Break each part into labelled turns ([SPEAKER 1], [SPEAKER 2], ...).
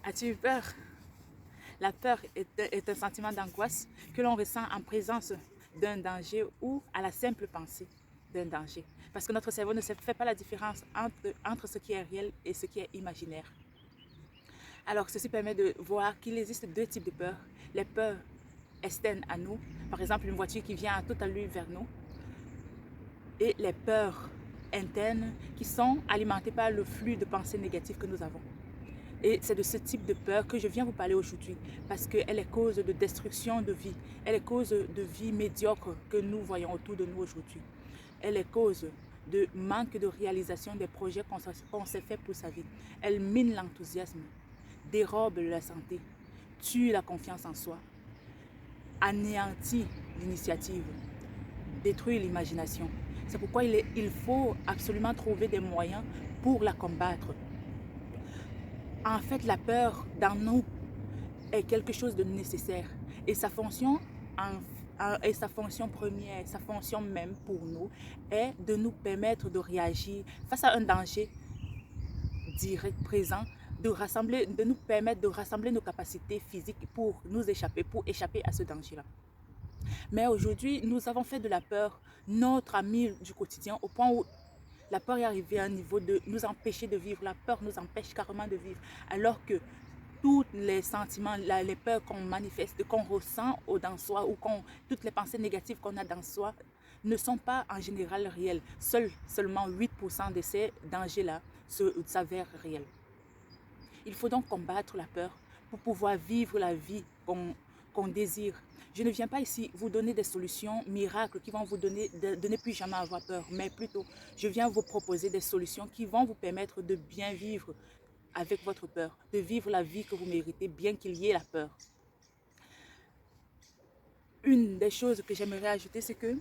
[SPEAKER 1] As-tu eu peur? La peur est un sentiment d'angoisse que l'on ressent en présence d'un danger ou à la simple pensée d'un danger. Parce que notre cerveau ne fait pas la différence entre ce qui est réel et ce qui est imaginaire. Alors, ceci permet de voir qu'il existe deux types de peurs. Les peurs externes à nous, par exemple une voiture qui vient à toute allure vers nous, et les peurs internes qui sont alimentées par le flux de pensées négatives que nous avons. Et c'est de ce type de peur que je viens vous parler aujourd'hui parce qu'elle est cause de destruction de vie. Elle est cause de vie médiocre que nous voyons autour de nous aujourd'hui. Elle est cause de manque de réalisation des projets qu'on s'est fait pour sa vie. Elle mine l'enthousiasme, dérobe la santé, tue la confiance en soi, anéantit l'initiative, détruit l'imagination. C'est pourquoi il faut absolument trouver des moyens pour la combattre. En fait, la peur dans nous est quelque chose de nécessaire et sa fonction première, sa fonction même pour nous est de nous permettre de réagir face à un danger direct présent, de nous permettre de rassembler nos capacités physiques pour échapper à ce danger-là. Mais aujourd'hui, nous avons fait de la peur notre ami du quotidien au point où la peur est arrivée à un niveau de nous empêcher de vivre. La peur nous empêche carrément de vivre. Alors que tous les sentiments, les peurs qu'on manifeste, qu'on ressent dans soi ou toutes les pensées négatives qu'on a dans soi ne sont pas en général réelles. Seulement 8% de ces dangers-là s'avèrent réels. Il faut donc combattre la peur pour pouvoir vivre la vie qu'on désire. Je ne viens pas ici vous donner des solutions miracles qui vont vous donner de ne plus jamais avoir peur, mais plutôt, je viens vous proposer des solutions qui vont vous permettre de bien vivre avec votre peur, de vivre la vie que vous méritez, bien qu'il y ait la peur. Une des choses que j'aimerais ajouter, c'est que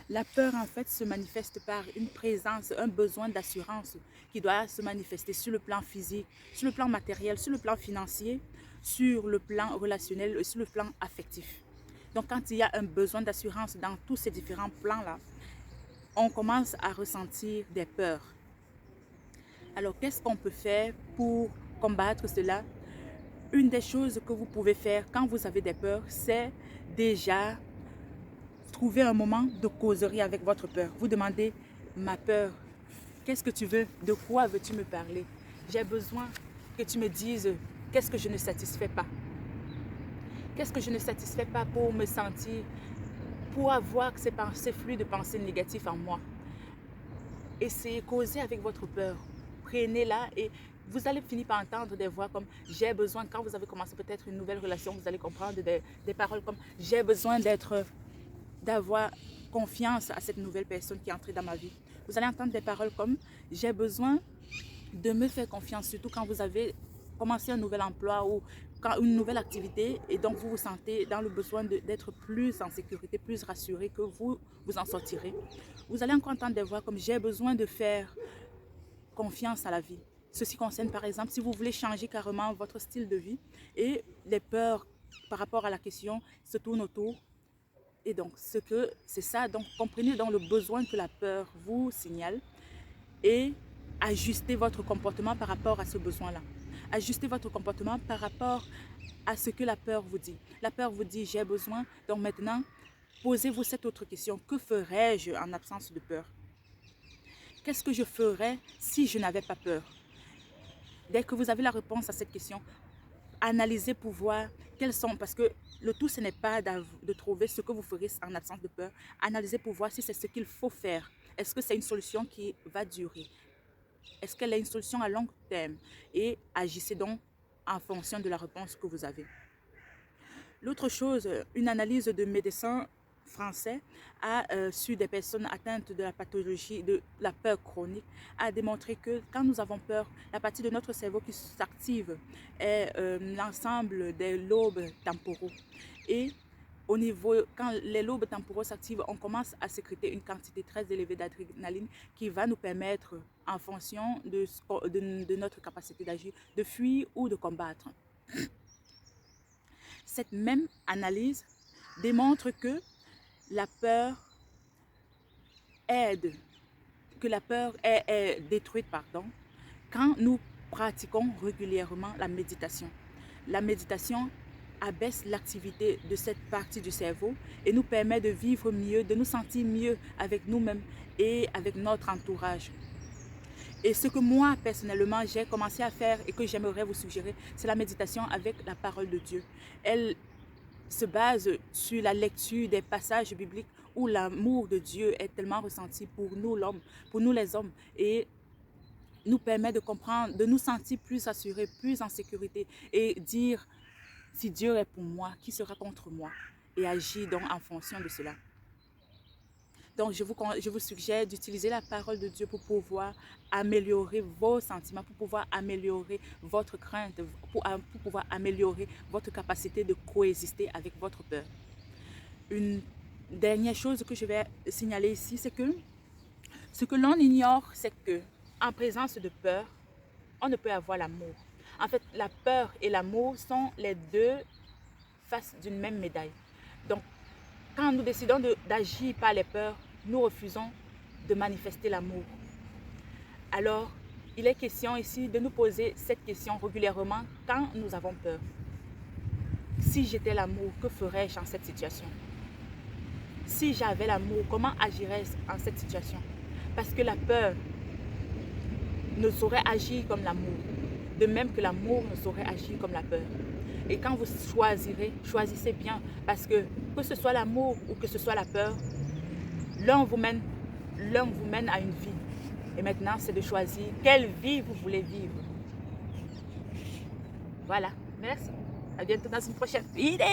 [SPEAKER 1] la peur, en fait, se manifeste par une présence, un besoin d'assurance qui doit se manifester sur le plan physique, sur le plan matériel, sur le plan financier, sur le plan relationnel et sur le plan affectif. Donc, quand il y a un besoin d'assurance dans tous ces différents plans-là, on commence à ressentir des peurs. Alors, qu'est-ce qu'on peut faire pour combattre cela? Une des choses que vous pouvez faire quand vous avez des peurs, c'est déjà trouver un moment de causerie avec votre peur. Vous demandez, ma peur, qu'est-ce que tu veux? De quoi veux-tu me parler? J'ai besoin que tu me dises qu'est-ce que je ne satisfais pas. Qu'est-ce que je ne satisfais pas pour me sentir, pour avoir ces flux de pensées négatives en moi. Essayez, causer avec votre peur. Prenez-la et vous allez finir par entendre des voix comme j'ai besoin, quand vous avez commencé peut-être une nouvelle relation, vous allez comprendre des paroles comme j'ai besoin d'avoir confiance à cette nouvelle personne qui est entrée dans ma vie. Vous allez entendre des paroles comme j'ai besoin de me faire confiance, surtout quand vous avez commencé un nouvel emploi ou une nouvelle activité et donc vous vous sentez dans le besoin d'être plus en sécurité, plus rassuré que vous en sortirez. Vous allez encore entendre des voix comme j'ai besoin de faire confiance à la vie. Ceci concerne par exemple si vous voulez changer carrément votre style de vie et les peurs par rapport à la question se tournent autour. Et donc, c'est ça. Donc, comprenez donc le besoin que la peur vous signale et ajustez votre comportement par rapport à ce besoin-là. Ajustez votre comportement par rapport à ce que la peur vous dit. La peur vous dit, j'ai besoin. Donc maintenant, posez-vous cette autre question. Que ferais-je en absence de peur? Qu'est-ce que je ferais si je n'avais pas peur? Dès que vous avez la réponse à cette question, analysez pour voir quels sont, parce que le tout, ce n'est pas de trouver ce que vous ferez en absence de peur. Analysez pour voir si c'est ce qu'il faut faire. Est-ce que c'est une solution qui va durer? Est-ce qu'elle est une solution à long terme? Et agissez donc en fonction de la réponse que vous avez. L'autre chose, une analyse de médecins français sur des personnes atteintes de la pathologie de la peur chronique a démontré que quand nous avons peur, la partie de notre cerveau qui s'active est l'ensemble des lobes temporaux. Et au niveau, quand les lobes temporaux s'activent, on commence à sécréter une quantité très élevée d'adrénaline qui va nous permettre, en fonction de notre capacité d'agir, de fuir ou de combattre. Cette même analyse démontre que la peur est détruite quand nous pratiquons régulièrement la méditation. La méditation abaisse l'activité de cette partie du cerveau et nous permet de vivre mieux, de nous sentir mieux avec nous-mêmes et avec notre entourage. Et ce que moi, personnellement, j'ai commencé à faire et que j'aimerais vous suggérer, c'est la méditation avec la parole de Dieu. Elle se base sur la lecture des passages bibliques où l'amour de Dieu est tellement ressenti pour nous, l'homme, pour nous les hommes, et nous permet de comprendre, de nous sentir plus assurés, plus en sécurité et dire, si Dieu est pour moi, qui sera contre moi? Et agir donc en fonction de cela. Donc, je vous suggère d'utiliser la parole de Dieu pour pouvoir améliorer vos sentiments, pour pouvoir améliorer votre crainte, pour pouvoir améliorer votre capacité de coexister avec votre peur. Une dernière chose que je vais signaler ici, c'est que ce que l'on ignore, c'est que en présence de peur, on ne peut avoir l'amour. En fait, la peur et l'amour sont les deux faces d'une même médaille. Donc, quand nous décidons d'agir par les peurs, nous refusons de manifester l'amour. Alors, il est question ici de nous poser cette question régulièrement quand nous avons peur. Si j'étais l'amour, que ferais-je en cette situation? Si j'avais l'amour, comment agirais-je en cette situation? Parce que la peur ne saurait agir comme l'amour, de même que l'amour ne saurait agir comme la peur. Et quand vous choisirez, choisissez bien, parce que ce soit l'amour ou que ce soit la peur, l'un vous mène à une vie. Et maintenant, c'est de choisir quelle vie vous voulez vivre. Voilà, merci. À bientôt dans une prochaine vidéo.